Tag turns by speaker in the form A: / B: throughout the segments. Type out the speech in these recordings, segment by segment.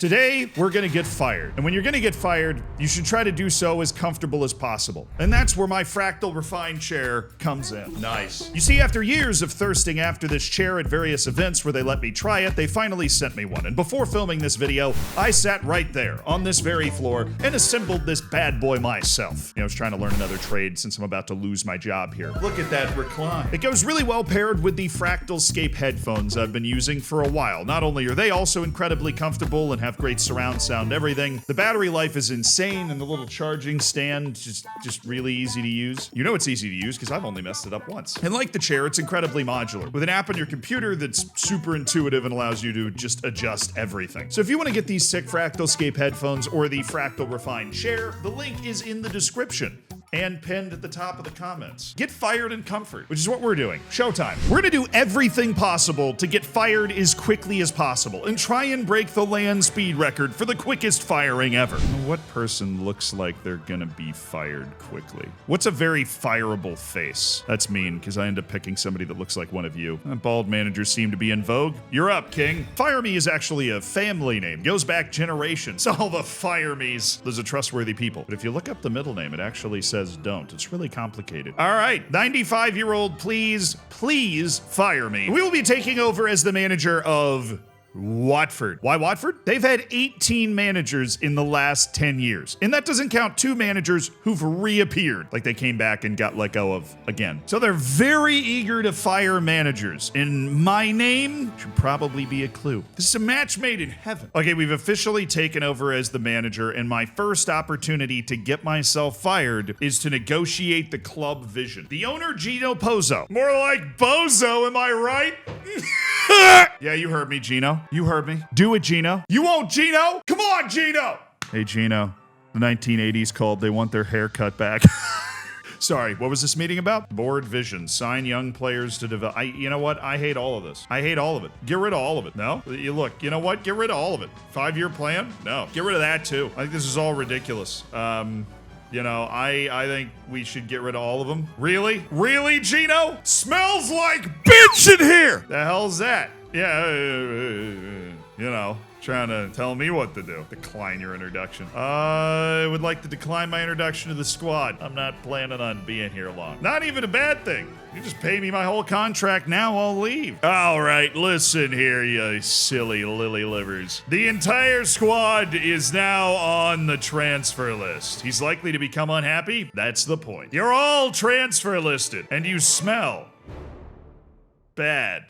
A: Today, we're gonna get fired. And when you're gonna get fired, you should try to do so as comfortable as possible. And that's where my fractal refined chair comes in. Nice. You see, after years of thirsting after this chair at various events where they let me try it, they finally sent me one. And before filming this video, I sat right there on this very floor and assembled this bad boy myself. You know, I was trying to learn another trade since I'm about to lose my job here. Look at that recline. It goes really well paired with the Fractalscape headphones I've been using for a while. Not only are they also incredibly comfortable and have great surround sound, everything, the battery life is insane and the little charging stand just really easy to use. You know it's easy to use because I've only messed it up once. And like the chair, it's incredibly modular with an app on your computer that's super intuitive and allows you to just adjust everything. So if you want to get these sick Fractalscape headphones or the Fractal Refined chair, the link is in the description and pinned at the top of the comments. Get fired in comfort, which is what we're doing. Showtime. We're gonna do everything possible to get fired as quickly as possible and try and break the land speed record for the quickest firing ever. What person looks like they're gonna be fired quickly? What's a very fireable face? That's mean, because I end up picking somebody that looks like one of you. Bald managers seem to be in vogue. You're up, King. Fire Me is actually a family name. Goes back generations. All the Fire Me's. Those are trustworthy people. But if you look up the middle name, it actually says don't. It's really complicated. All right, 95-year-old, please fire me. We will be taking over as the manager of Watford. Why Watford? They've had 18 managers in the last 10 years. And that doesn't count 2 managers who've reappeared. Like they came back and got let go of again. So they're very eager to fire managers. And my name should probably be a clue. This is a match made in heaven. Okay, we've officially taken over as the manager, and my first opportunity to get myself fired is to negotiate the club vision. The owner, Gino Pozzo. More like Bozo, am I right? Yeah, you heard me, Gino. You heard me. Do it, Gino. You won't, Gino? Come on, Gino! Hey, Gino. The 1980s called. They want their haircut back. Sorry, what was this meeting about? Board vision. Sign young players to develop. You know what? I hate all of this. I hate all of it. Get rid of all of it. No? Look, you know what? Get rid of all of it. 5-year plan? No. Get rid of that, too. I think this is all ridiculous. You know, I think we should get rid of all of them. Really? Really, Gino? Smells like bitch in here! The hell's that? Yeah, you know, trying to tell me what to do. Decline your introduction. I would like to decline my introduction to the squad. I'm not planning on being here long. Not even a bad thing. You just pay me my whole contract now, I'll leave. All right, listen here, you silly lily livers. The entire squad is now on the transfer list. He's likely to become unhappy? That's the point. You're all transfer listed, and you smell bad.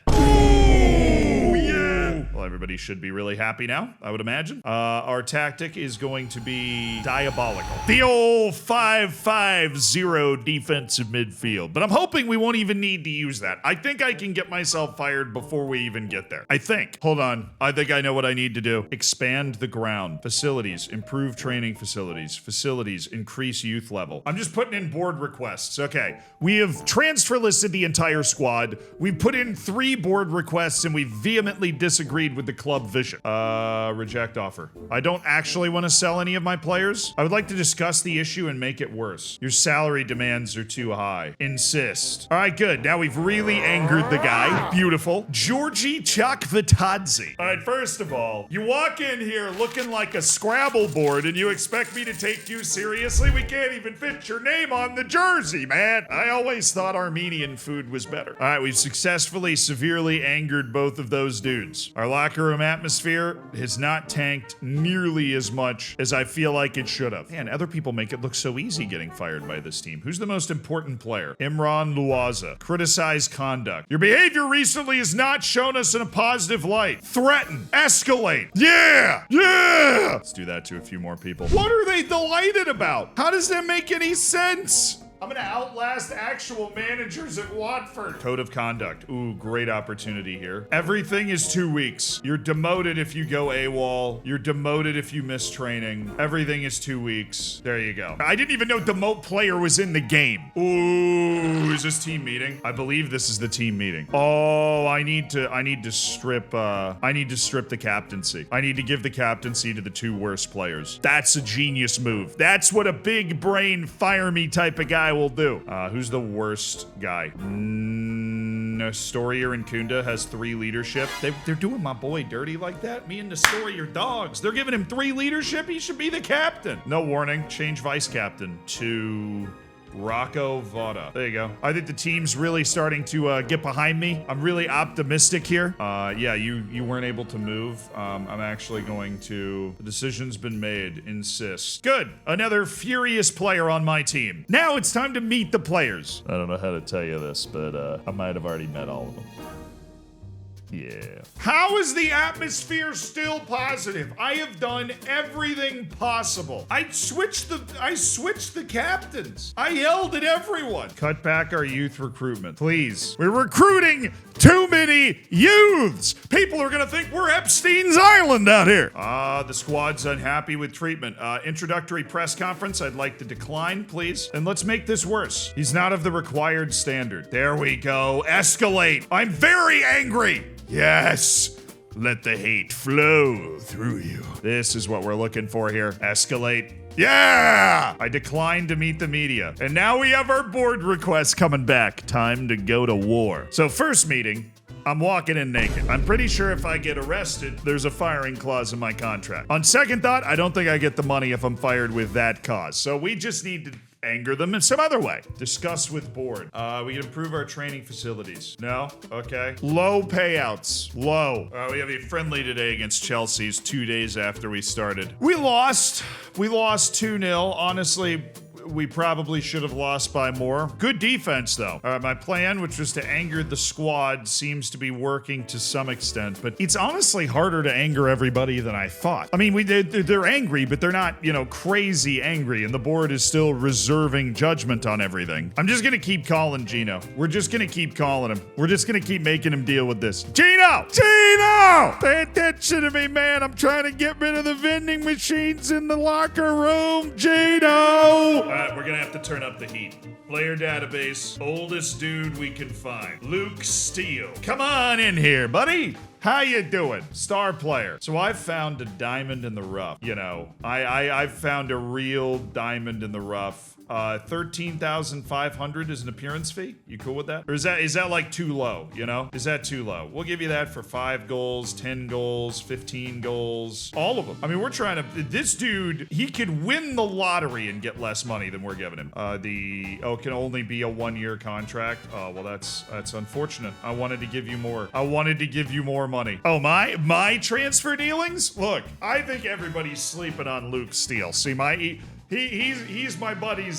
A: Well, everybody should be really happy now, I would imagine. Our tactic is going to be diabolical. The old 5-5-0 defensive midfield. But I'm hoping we won't even need to use that. I think I can get myself fired before we even get there. I think. Hold on. I think I know what I need to do. Expand the ground. Facilities. Improve training facilities. Facilities. Increase youth level. I'm just putting in board requests. Okay. We have transfer listed the entire squad. We've put in 3 board requests and we vehemently disagreed with the club vision. Reject offer. I don't actually want to sell any of my players. I would like to discuss the issue and make it worse. Your salary demands are too high. Insist. All right, good. Now we've really angered the guy. Beautiful. Georgi Chakvatadze. All right, first of all, you walk in here looking like a Scrabble board and you expect me to take you seriously? We can't even fit your name on the jersey, man. I always thought Armenian food was better. All right, we've successfully severely angered both of those dudes. Our locker room atmosphere has not tanked nearly as much as I feel like it should have. Man, other people make it look so easy getting fired by this team. Who's the most important player? Imran Luaza. Criticize conduct. Your behavior recently has not shown us in a positive light. Threaten. Escalate. Yeah! Yeah! Let's do that to a few more people. What are they delighted about? How does that make any sense? I'm gonna outlast actual managers at Watford. Code of conduct. Ooh, great opportunity here. Everything is 2 weeks. You're demoted if you go AWOL. You're demoted if you miss training. Everything is 2 weeks. There you go. I didn't even know demote player was in the game. Ooh, is this team meeting? I believe this is the team meeting. Oh, I need to strip the captaincy. I need to give the captaincy to the 2 worst players. That's a genius move. That's what a big brain fire me type of guy will do. Who's the worst guy? Nestorier and Kunda has 3 leadership. They're doing my boy dirty like that. Me and Nestorier dogs. They're giving him 3 leadership. He should be the captain. No warning. Change vice captain to Rocco Vada. There you go. I think the team's really starting to get behind me. I'm really optimistic here. Yeah, you weren't able to move. I'm actually going to... The decision's been made. Insist. Good. Another furious player on my team. Now it's time to meet the players. I don't know how to tell you this, but I might have already met all of them. Yeah. How is the atmosphere still positive? I have done everything possible. I switched the captains. I yelled at everyone. Cut back our youth recruitment, please. We're recruiting too many youths. People are gonna think we're Epstein's Island out here. The squad's unhappy with treatment. Introductory press conference, I'd like to decline, please. And let's make this worse. He's not of the required standard. There we go. Escalate. I'm very angry. Yes! Let the hate flow through you. This is what we're looking for here. Escalate. Yeah! I declined to meet the media. And now we have our board request coming back. Time to go to war. So first meeting, I'm walking in naked. I'm pretty sure if I get arrested, there's a firing clause in my contract. On second thought, I don't think I get the money if I'm fired with that cause. So we just need to anger them in some other way. Discuss with board. We can improve our training facilities. No? Okay. Low payouts. Low. We have a friendly today against Chelsea's 2 days after we started. We lost. We lost 2-0. Honestly, we probably should have lost by more. Good defense, though. My plan, which was to anger the squad, seems to be working to some extent, but it's honestly harder to anger everybody than I thought. I mean, they're angry, but they're not, crazy angry, and the board is still reserving judgment on everything. I'm just gonna keep calling Gino. We're just gonna keep calling him. We're just gonna keep making him deal with this. Gino! Gino! Pay attention to me, man. I'm trying to get rid of the vending machines in the locker room. Gino! We're gonna have to turn up the heat. Player database, oldest dude we can find. Luke Steele. Come on in here, buddy. How you doing? Star player. So I've found a diamond in the rough. I've found a real diamond in the rough. 13,500 is an appearance fee. You cool with that? Or is that like too low, Is that too low? We'll give you that for 5 goals, 10 goals, 15 goals, all of them. I mean, we're trying to, this dude, he could win the lottery and get less money than we're giving him. Can only be a 1-year contract. Oh, well, that's unfortunate. I wanted to give you more. I wanted to give you more money. Oh, my transfer dealings? Look, I think everybody's sleeping on Luke Steele. See, he's my buddy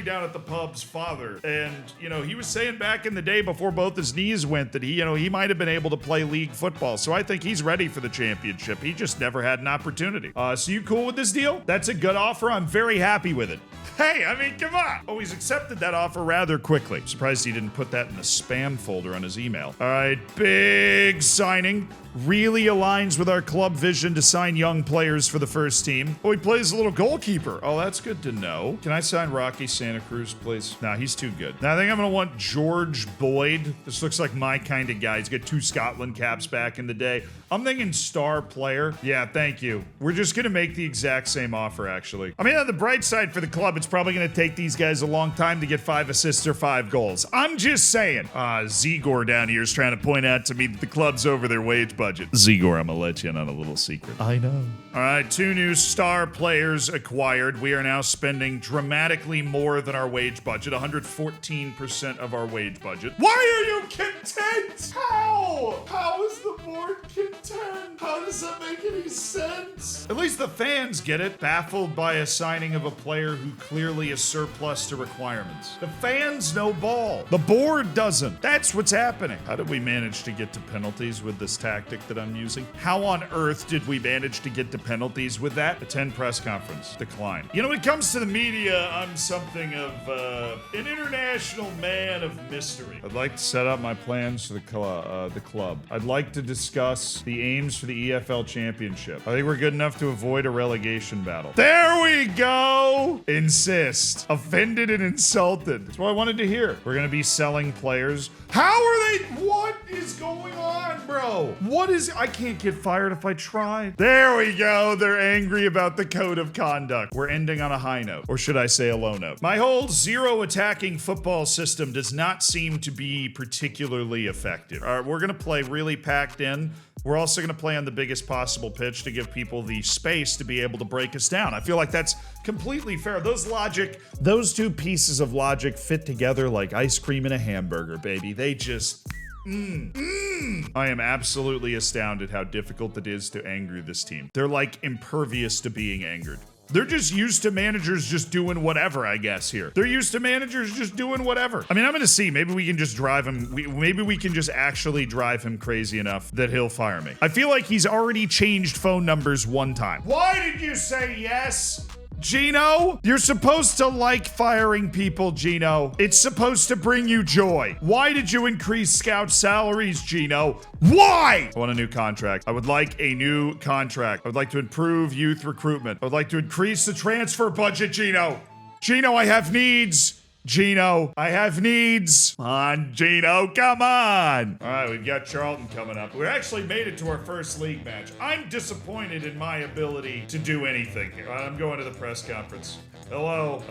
A: down at the pub's father, and he was saying back in the day before both his knees went that he might have been able to play league football. So I think he's ready for the championship. He just never had an opportunity. So you cool with this deal? That's a good offer. I'm very happy with it. Hey, I mean, come on. Oh, he's accepted that offer rather quickly. Surprised he didn't put that in the spam folder on his email. All right, big signing. Really aligns with our club vision to sign young players for the first team. Oh, he plays a little goalkeeper. Oh, that's good to know. Can I sign Rocky Santa Cruz, please? Nah, he's too good. Now, I think I'm going to want George Boyd. This looks like my kind of guy. He's got 2 Scotland caps back in the day. I'm thinking star player. Yeah, thank you. We're just going to make the exact same offer, actually. I mean, on the bright side for the club, it's probably going to take these guys a long time to get 5 assists or 5 goals. I'm just saying. Zigor down here is trying to point out to me that the club's over their wage budget. Zigor, I'm gonna let you in on a little secret. I know. All right, 2 new star players acquired. We are now spending dramatically more than our wage budget, 114% of our wage budget. Why are you content? How? How is the board content? How does that make any sense? At least the fans get it. Baffled by a signing of a player who clearly is surplus to requirements. The fans know ball. The board doesn't. That's what's happening. How did we manage to get to penalties with this tactic that I'm using? How on earth did we manage to get to penalties with that? Attend press conference. Decline. When it comes to the media, I'm something of an international man of mystery. I'd like to set up my plans for the club. I'd like to discuss the aims for the EFL Championship. I think we're good enough to avoid a relegation battle. There we go! Insist. Offended and insulted. That's what I wanted to hear. We're gonna be selling players. How are they? What is going on? bro. What is... I can't get fired if I try. There we go. They're angry about the code of conduct. We're ending on a high note. Or should I say a low note? My whole zero attacking football system does not seem to be particularly effective. All right, we're going to play really packed in. We're also going to play on the biggest possible pitch to give people the space to be able to break us down. I feel like that's completely fair. Those two pieces of logic fit together like ice cream and a hamburger, baby. They just... I am absolutely astounded how difficult it is to anger this team. They're like impervious to being angered. They're just used to managers just doing whatever, I guess, here. They're used to managers just doing whatever. I mean, I'm gonna see. Maybe we can just drive him. Maybe we can just actually drive him crazy enough that he'll fire me. I feel like he's already changed phone numbers one time. Why did you say yes? Gino, you're supposed to like firing people, Gino. It's supposed to bring you joy. Why did you increase scout salaries, Gino? Why? I want a new contract. I would like a new contract. I would like to improve youth recruitment. I would like to increase the transfer budget, Gino. Gino, I have needs. Gino, I have needs. Come on, Gino, come on. All right, we've got Charlton coming up. We actually made it to our first league match. I'm disappointed in my ability to do anything. I'm going to the press conference. Hello.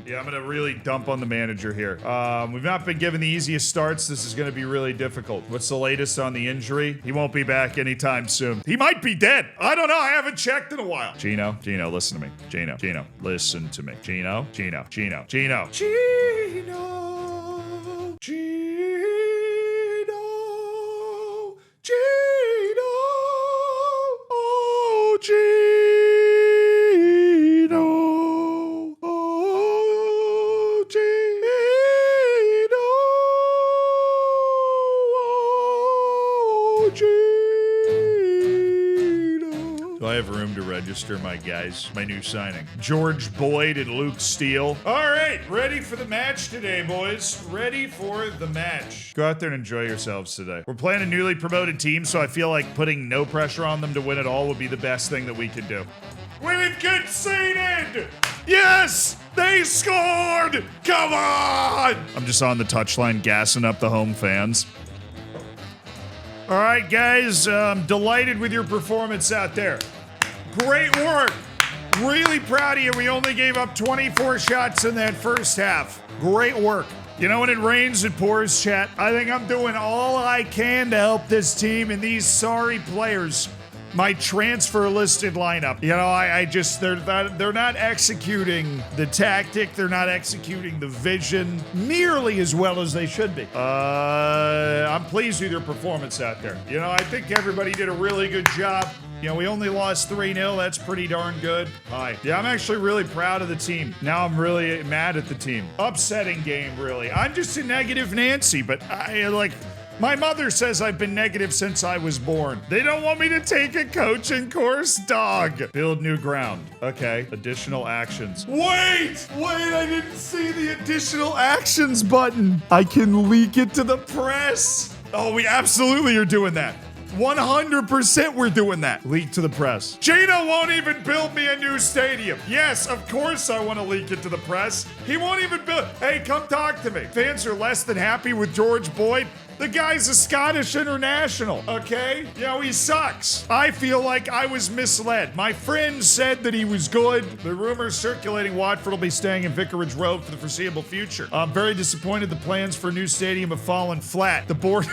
A: Yeah, I'm gonna really dump on the manager here. We've not been given the easiest starts. This is gonna be really difficult. What's the latest on the injury? He won't be back anytime soon. He might be dead. I don't know. I haven't checked in a while. Gino, listen to me. Gino, listen to me. Gino. Gino. Gino. Oh, Gino. Do I have room to register my guys? My new signing. George Boyd and Luke Steele. All right, ready for the match today, boys. Ready for the match. Go out there and enjoy yourselves today. We're playing a newly promoted team, so I feel like putting no pressure on them to win it all would be the best thing that we could do. We've conceded! Yes! They scored! Come on! I'm just on the touchline gassing up the home fans. All right, guys, I'm delighted with your performance out there. Great work. Really proud of you. We only gave up 24 shots in that first half. Great work. You know, when it rains, it pours, chat. I think I'm doing all I can to help this team and these sorry players. My transfer listed lineup. You know, they're not executing the tactic. They're not executing the vision nearly as well as they should be. I'm pleased with your performance out there. You know, I think everybody did a really good job. You know, we only lost 3-0. That's pretty darn good. Hi. Yeah, I'm actually really proud of the team. Now I'm really mad at the team. Upsetting game, really. I'm just a negative Nancy, but my mother says I've been negative since I was born. They don't want me to take a coaching course, dog. Build new ground. Okay. Additional actions. Wait, I didn't see the additional actions button. I can leak it to the press. Oh, we absolutely are doing that. 100% we're doing that. Leak to the press. Gino won't even build me a new stadium. Yes, of course I want to leak it to the press. He won't even build. Hey, come talk to me. Fans are less than happy with George Boyd. The guy's a Scottish international, okay? You know, he sucks. I feel like I was misled. My friend said that he was good. The rumors circulating Watford will be staying in Vicarage Road for the foreseeable future. I'm very disappointed the plans for a new stadium have fallen flat. The board...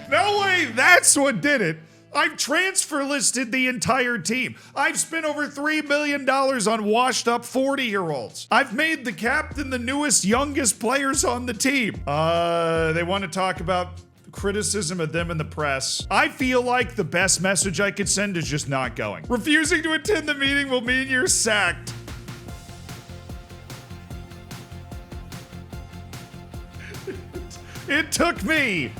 A: No way, that's what did it. I've transfer listed the entire team. I've spent over $3 million on washed up 40-year-olds. I've made the captain the newest, youngest players on the team. They want to talk about criticism of them in the press. I feel like the best message I could send is just not going. Refusing to attend the meeting will mean you're sacked. It took me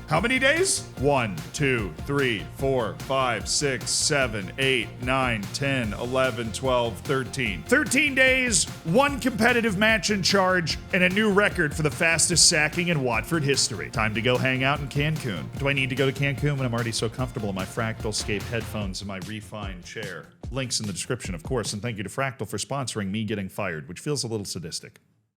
A: how many days? 1, 2, 3, 4, 5, 6, 7, 8, 9, 10, 11, 12, 13. 13 days, 1 competitive match in charge, and a new record for the fastest sacking in Watford history. Time to go hang out in Cancun. Do I need to go to Cancun when I'm already so comfortable in my Fractalscape headphones and my refined chair? Links in the description, of course, and thank you to Fractal for sponsoring me getting fired, which feels a little sadistic.